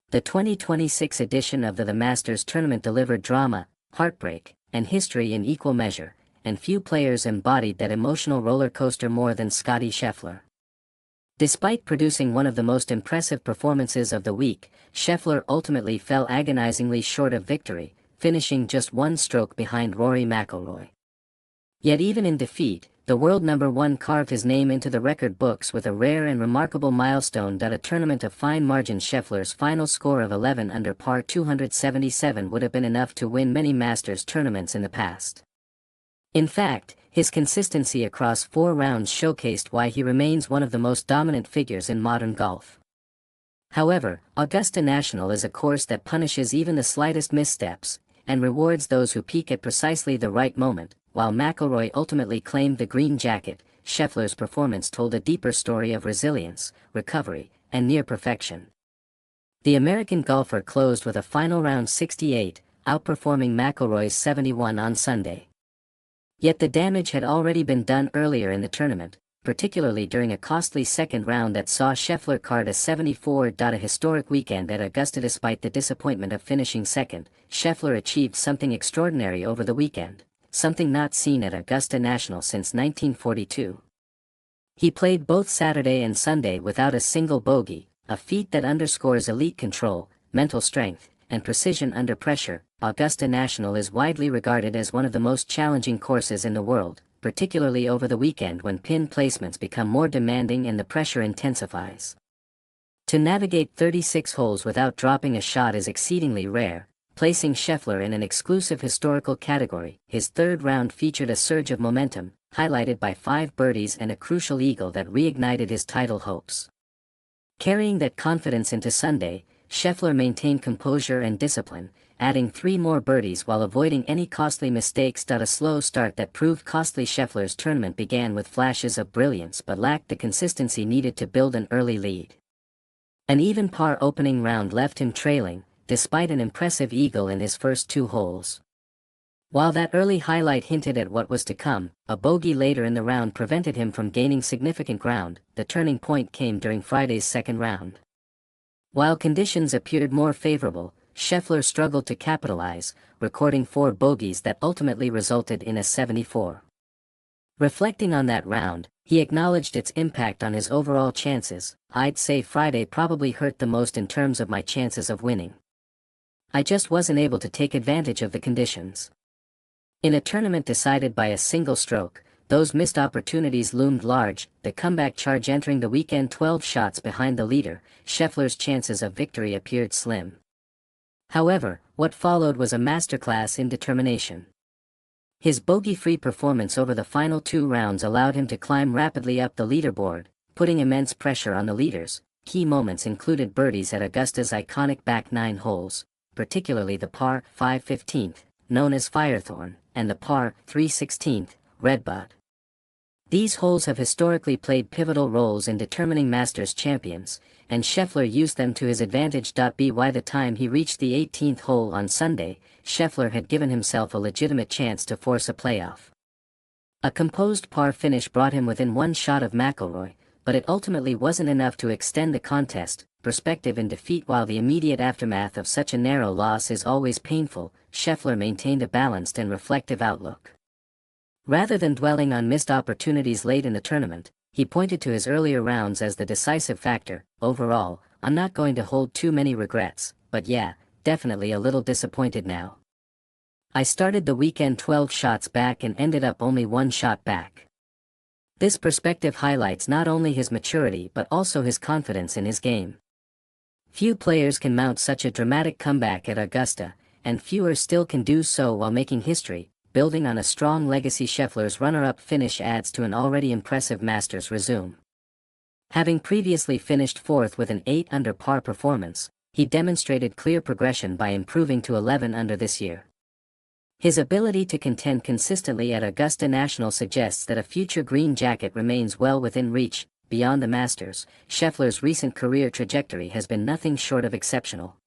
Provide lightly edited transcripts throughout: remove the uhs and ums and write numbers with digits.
The 2026 edition of the Masters tournament delivered drama, heartbreak, and history in equal measure, and few players embodied that emotional roller coaster more than Scottie Scheffler. Despite producing one of the most impressive performances of the week, Scheffler ultimately fell agonizingly short of victory, finishing just one stroke behind Rory McIlroy. Yet even in defeat, the world number one carved his name into the record books with a rare and remarkable milestone. A tournament of fine margins. Scheffler's final score of 11 under par 277 would have been enough to win many Masters tournaments in the past. In fact, his consistency across 4 rounds showcased why he remains one of the most dominant figures in modern golf. However, Augusta National is a course that punishes even the slightest missteps, and rewards those who peak at precisely the right moment. While McIlroy ultimately claimed the green jacket, Scheffler's performance told a deeper story of resilience, recovery, and near perfection. The American golfer closed with a final round 68, outperforming McIlroy's 71 on Sunday. Yet the damage had already been done earlier in the tournament, particularly during a costly second round that saw Scheffler card a 74. A historic weekend at Augusta. Despite the disappointment of finishing second, Scheffler achieved something extraordinary over the weekend, something not seen at Augusta National since 1942. He played both Saturday and Sunday without a single bogey, a feat that underscores elite control, mental strength, and precision under pressure. Augusta National is widely regarded as one of the most challenging courses in the world, particularly over the weekend when pin placements become more demanding and the pressure intensifies. To navigate 36 holes without dropping a shot is exceedingly rare, placing Scheffler in an exclusive historical category. His third round featured a surge of momentum, highlighted by 5 birdies and a crucial eagle that reignited his title hopes. Carrying that confidence into Sunday, Scheffler maintained composure and discipline, adding 3 more birdies while avoiding any costly mistakes. A slow start that proved costly. Scheffler's tournament began with flashes of brilliance but lacked the consistency needed to build an early lead. An even par opening round left him trailing, despite an impressive eagle in his first 2 holes. While that early highlight hinted at what was to come, a bogey later in the round prevented him from gaining significant ground. The turning point came during Friday's second round. While conditions appeared more favorable, Scheffler struggled to capitalize, recording 4 bogeys that ultimately resulted in a 74. Reflecting on that round, he acknowledged its impact on his overall chances. "I'd say Friday probably hurt the most in terms of my chances of winning. I just wasn't able to take advantage of the conditions." In a tournament decided by a single stroke, those missed opportunities loomed large. The comeback charge entering the weekend 12 shots behind the leader, Scheffler's chances of victory appeared slim. However, what followed was a masterclass in determination. His bogey-free performance over the final 2 rounds allowed him to climb rapidly up the leaderboard, putting immense pressure on the leaders. Key moments included birdies at Augusta's iconic back 9 holes, particularly the par 5 15th, known as Firethorn, and the par 3 16th, Redbud. These holes have historically played pivotal roles in determining Masters champions, and Scheffler used them to his advantage. By the time he reached the 18th hole on Sunday, Scheffler had given himself a legitimate chance to force a playoff. A composed par finish brought him within 1 shot of McIlroy, but it ultimately wasn't enough to extend the contest. Perspective in defeat. While the immediate aftermath of such a narrow loss is always painful, Scheffler maintained a balanced and reflective outlook. Rather than dwelling on missed opportunities late in the tournament, he pointed to his earlier rounds as the decisive factor. "Overall, I'm not going to hold too many regrets, but yeah, definitely a little disappointed now. I started the weekend 12 shots back and ended up only 1 shot back." This perspective highlights not only his maturity but also his confidence in his game. Few players can mount such a dramatic comeback at Augusta, and fewer still can do so while making history. Building on a strong legacy, Scheffler's runner-up finish adds to an already impressive Masters resume. Having previously finished 4th with an 8 under par performance, he demonstrated clear progression by improving to 11 under this year. His ability to contend consistently at Augusta National suggests that a future green jacket remains well within reach. Beyond the Masters, Scheffler's recent career trajectory has been nothing short of exceptional.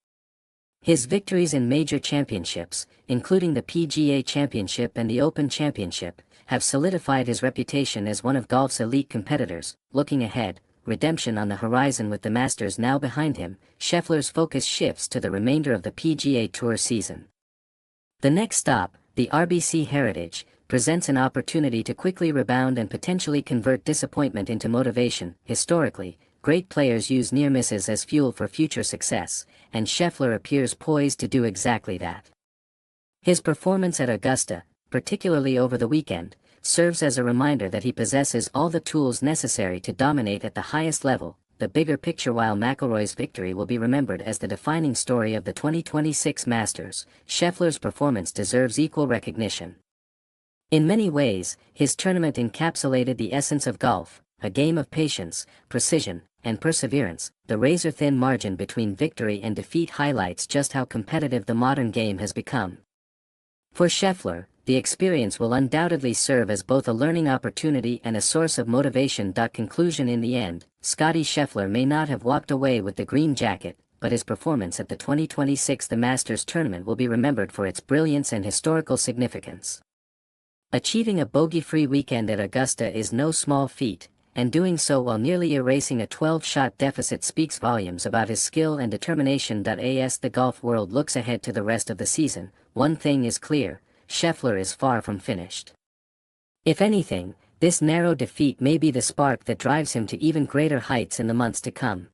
His victories in major championships, including the PGA Championship and the Open Championship, have solidified his reputation as one of golf's elite competitors. Looking ahead, redemption on the horizon. With the Masters now behind him, Scheffler's focus shifts to the remainder of the PGA Tour season. The next stop, the RBC Heritage, presents an opportunity to quickly rebound and potentially convert disappointment into motivation. Historically, great players use near misses as fuel for future success, and Scheffler appears poised to do exactly that. His performance at Augusta, particularly over the weekend, serves as a reminder that he possesses all the tools necessary to dominate at the highest level. The bigger picture: while McIlroy's victory will be remembered as the defining story of the 2026 Masters, Scheffler's performance deserves equal recognition. In many ways, his tournament encapsulated the essence of golf, a game of patience, precision, and perseverance. The razor-thin margin between victory and defeat highlights just how competitive the modern game has become. For Scheffler, the experience will undoubtedly serve as both a learning opportunity and a source of motivation. Conclusion: in the end, Scottie Scheffler may not have walked away with the green jacket, but his performance at the 2026 The Masters tournament will be remembered for its brilliance and historical significance. Achieving a bogey-free weekend at Augusta is no small feat, and doing so while nearly erasing a 12-shot deficit speaks volumes about his skill and determination. As the golf world looks ahead to the rest of the season, one thing is clear: Scheffler is far from finished. If anything, this narrow defeat may be the spark that drives him to even greater heights in the months to come.